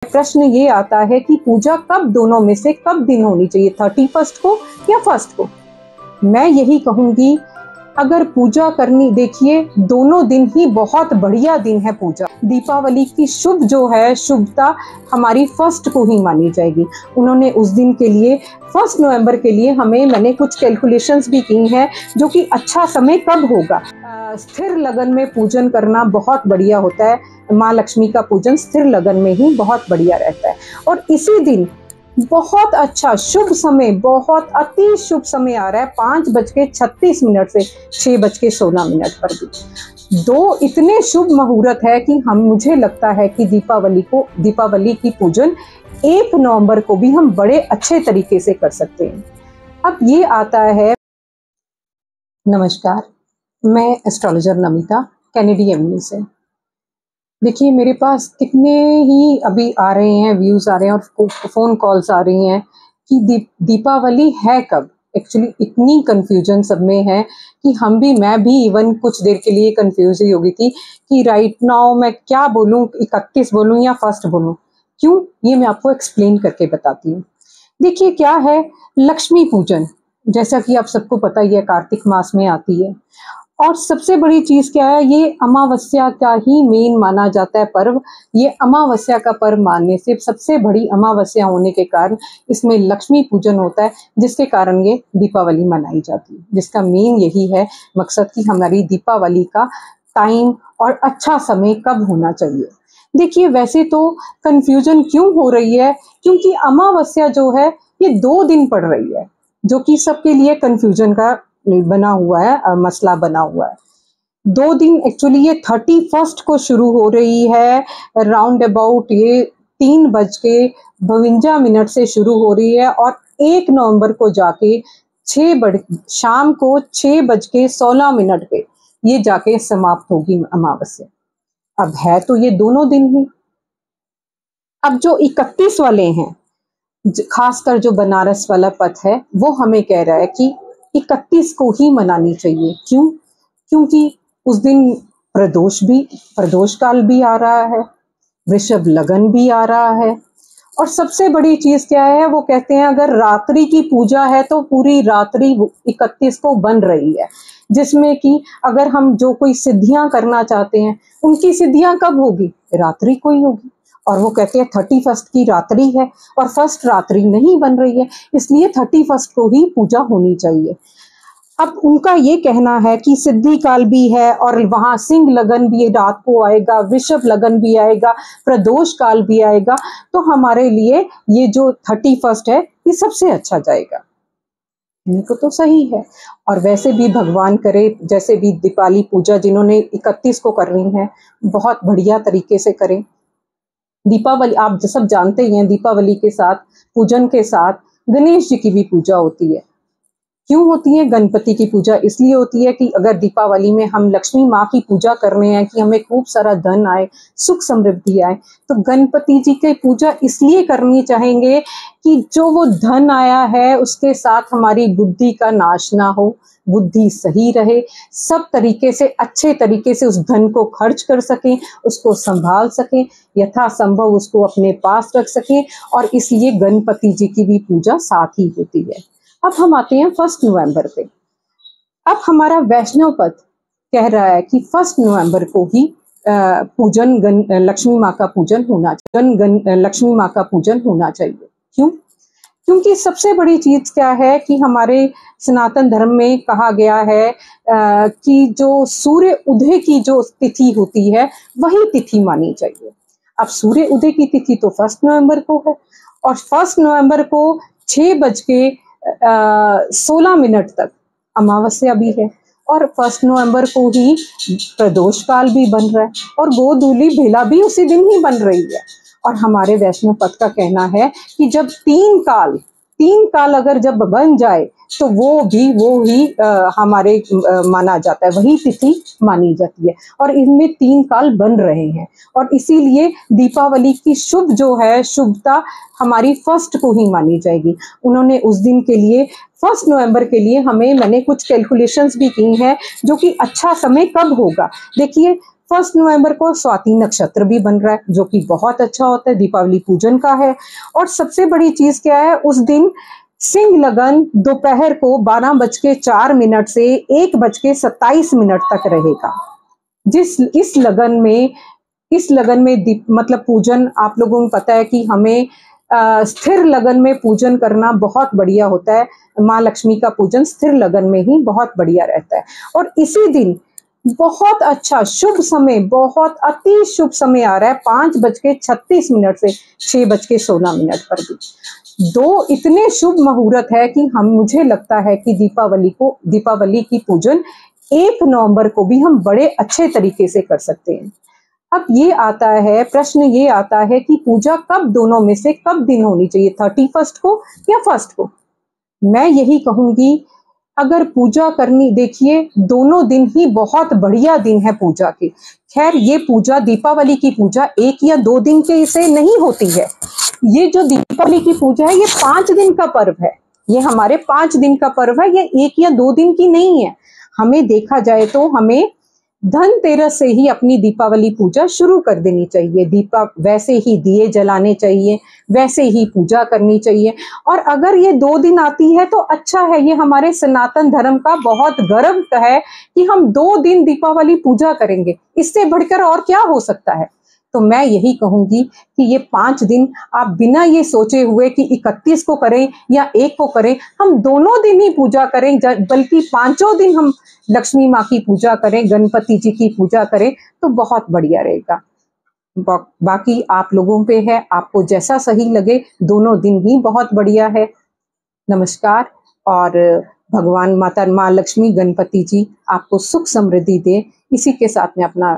प्रश्न ये आता है कि पूजा कब, दोनों में से कब दिन होनी चाहिए, 31 को या 1 को। मैं यही कहूंगी, अगर पूजा करनी, देखिए दोनों दिन ही बहुत बढ़िया दिन है पूजा। दीपावली की शुभ जो है शुभता हमारी 1 को ही मानी जाएगी। उन्होंने उस दिन के लिए 1 नवंबर के लिए मैंने कुछ कैलकुलेशंस भी की हैं, जो कि अच्छा समय कब होगा। स्थिर लगन में पूजन करना बहुत बढ़िया होता है। माँ लक्ष्मी का पूजन स्थिर लगन में ही बहुत बढ़िया रहता है। और इसी दिन बहुत अच्छा शुभ समय, बहुत अति शुभ समय आ रहा है 5:36 से 6:16 पर भी। 2 इतने शुभ मुहूर्त है कि मुझे लगता है कि दीपावली की पूजन 1 नवंबर को भी हम बड़े अच्छे तरीके से कर सकते हैं। अब ये आता है, नमस्कार, मैं एस्ट्रोलॉजर नमिता, कैनेडी एवेन्यू से। देखिए मेरे पास कितने ही अभी आ रहे हैं, व्यूज आ रहे हैं और फोन कॉल्स आ रही हैं कि दीपावली है कब। एक्चुअली इतनी कंफ्यूजन सब में है कि मैं भी इवन कुछ देर के लिए कंफ्यूज ही हो गई थी कि राइट नाउ मैं क्या बोलूं, 31 बोलूं या 1 बोलूं। क्यों, ये मैं आपको एक्सप्लेन करके बताती हूँ। देखिए क्या है, लक्ष्मी पूजन जैसा कि आप सबको पता ही है कार्तिक मास में आती है। और सबसे बड़ी चीज क्या है, ये अमावस्या का ही मेन माना जाता है पर्व। ये अमावस्या का पर्व मानने से, सबसे बड़ी अमावस्या होने के कारण इसमें लक्ष्मी पूजन होता है, जिसके कारण ये दीपावली मनाई जाती है। जिसका मेन यही है मकसद कि हमारी दीपावली का टाइम और अच्छा समय कब होना चाहिए। देखिए वैसे तो कंफ्यूजन क्यों हो रही है, क्योंकि अमावस्या जो है ये 2 दिन पड़ रही है, जो कि सबके लिए कंफ्यूजन का बना हुआ है, मसला बना हुआ है। 2 दिन एक्चुअली ये 31 को शुरू हो रही है, राउंड अबाउट ये 3:52 से शुरू हो रही है और 1 नवंबर को जाके शाम को 6:16 पे ये जाके समाप्त होगी अमावस्या। अब है तो ये दोनों दिन ही। अब जो 31 वाले हैं, खासकर जो बनारस वाला पथ है, वो हमें कह रहा है कि 31 को ही मनानी चाहिए। क्यों? क्योंकि उस दिन प्रदोष काल भी आ रहा है, वृषभ लगन भी आ रहा है। और सबसे बड़ी चीज क्या है, वो कहते हैं अगर रात्रि की पूजा है तो पूरी रात्रि 31 को बन रही है, जिसमें कि अगर हम जो कोई सिद्धियां करना चाहते हैं, उनकी सिद्धियां कब होगी, रात्रि को ही होगी। और वो कहते हैं 31 की रात्रि है और 1 रात्रि नहीं बन रही है, इसलिए 31 को ही पूजा होनी चाहिए। अब उनका ये कहना है कि सिद्धि काल भी है और वहां सिंह लगन भी रात को आएगा, वृषभ लगन भी आएगा, प्रदोष काल भी आएगा, तो हमारे लिए ये जो 31 है ये सबसे अच्छा जाएगा। इनको तो सही है। और वैसे भी भगवान करे, जैसे भी दीपावली पूजा जिन्होंने 31 को करनी है, बहुत बढ़िया तरीके से करें। दीपावली आप सब जानते ही हैं, दीपावली के साथ, पूजन के साथ गणेश जी की भी पूजा होती है। क्यों होती है? गणपति की पूजा इसलिए होती है कि अगर दीपावली में हम लक्ष्मी माँ की पूजा कर रहे हैं कि हमें खूब सारा धन आए, सुख समृद्धि आए, तो गणपति जी की पूजा इसलिए करनी चाहेंगे कि जो वो धन आया है उसके साथ हमारी बुद्धि का नाश ना हो, बुद्धि सही रहे, सब तरीके से अच्छे तरीके से उस धन को खर्च कर सकें, उसको संभाल सकें, यथासंभव उसको अपने पास रख सकें। और इसलिए गणपति जी की भी पूजा साथ ही होती है। अब हम आते हैं 1 नवंबर पे। अब हमारा वैष्णव पथ कह रहा है कि 1 नवंबर को ही लक्ष्मी माँ का पूजन होना चाहिए। क्यों? क्योंकि सबसे बड़ी चीज क्या है कि हमारे सनातन धर्म में कहा गया है कि जो सूर्य उदय की जो तिथि होती है वही तिथि मानी चाहिए। अब सूर्य उदय की तिथि तो 1 नवंबर को है और 1 नवंबर को 6:16 तक अमावस्या भी है और 1 नवंबर को ही प्रदोष काल भी बन रहा है और गोधूली बेला भी उसी दिन ही बन रही है। और हमारे वैष्णव पथ का कहना है कि जब 3 काल अगर जब बन जाए तो वो ही हमारे माना जाता है, वही तिथि मानी जाती है। और इनमें 3 काल बन रहे हैं और इसीलिए दीपावली की शुभ जो है शुभता हमारी 1 को ही मानी जाएगी। उन्होंने उस दिन के लिए 1 नवंबर के लिए मैंने कुछ कैलकुलेशंस भी की हैं, जो कि अच्छा समय कब होगा। देखिए 1 नवंबर को स्वाति नक्षत्र भी बन रहा है, जो कि बहुत अच्छा होता है, दीपावली पूजन का है। और सबसे बड़ी चीज क्या है, उस दिन सिंह लगन दोपहर को 12:04 से 1:27 तक रहेगा। इस लगन में मतलब पूजन, आप लोगों को पता है कि हमें स्थिर लगन में पूजन करना बहुत बढ़िया होता है। माँ लक्ष्मी का पूजन स्थिर लगन में ही बहुत बढ़िया रहता है। और इसी दिन बहुत अच्छा शुभ समय, बहुत अति शुभ समय आ रहा है, 5:36 से 6:16 पर भी। दो इतने शुभ मुहूर्त है कि मुझे लगता है कि दीपावली की पूजन 1 नवंबर को भी हम बड़े अच्छे तरीके से कर सकते हैं। अब प्रश्न ये आता है कि पूजा दोनों में से कब दिन होनी चाहिए, 31 को या 1 को? मैं यही कहूंगी, अगर पूजा करनी, देखिए दोनों दिन ही बहुत बढ़िया दिन है पूजा के। खैर, ये पूजा, दीपावली की पूजा 1 या 2 दिन के से नहीं होती है। ये जो दीपावली की पूजा है, ये 5 दिन का पर्व है। ये हमारे 5 दिन का पर्व है, ये 1 या 2 दिन की नहीं है। हमें देखा जाए तो हमें धनतेरस से ही अपनी दीपावली पूजा शुरू कर देनी चाहिए। वैसे ही दिए जलाने चाहिए, वैसे ही पूजा करनी चाहिए। और अगर ये 2 दिन आती है तो अच्छा है, ये हमारे सनातन धर्म का बहुत गर्व है कि हम 2 दिन दीपावली पूजा करेंगे। इससे बढ़कर और क्या हो सकता है? तो मैं यही कहूंगी कि ये 5 दिन आप बिना ये सोचे हुए कि 31 को करें या 1 को करें, हम दोनों दिन ही पूजा करें, बल्कि 5 दिन हम लक्ष्मी माँ की पूजा करें, गणपति जी की पूजा करें, तो बहुत बढ़िया रहेगा। बाकी आप लोगों पे है, आपको जैसा सही लगे, दोनों दिन ही बहुत बढ़िया है। नमस्कार। और भगवान माँ लक्ष्मी, गणपति जी आपको सुख समृद्धि दे। इसी के साथ में अपना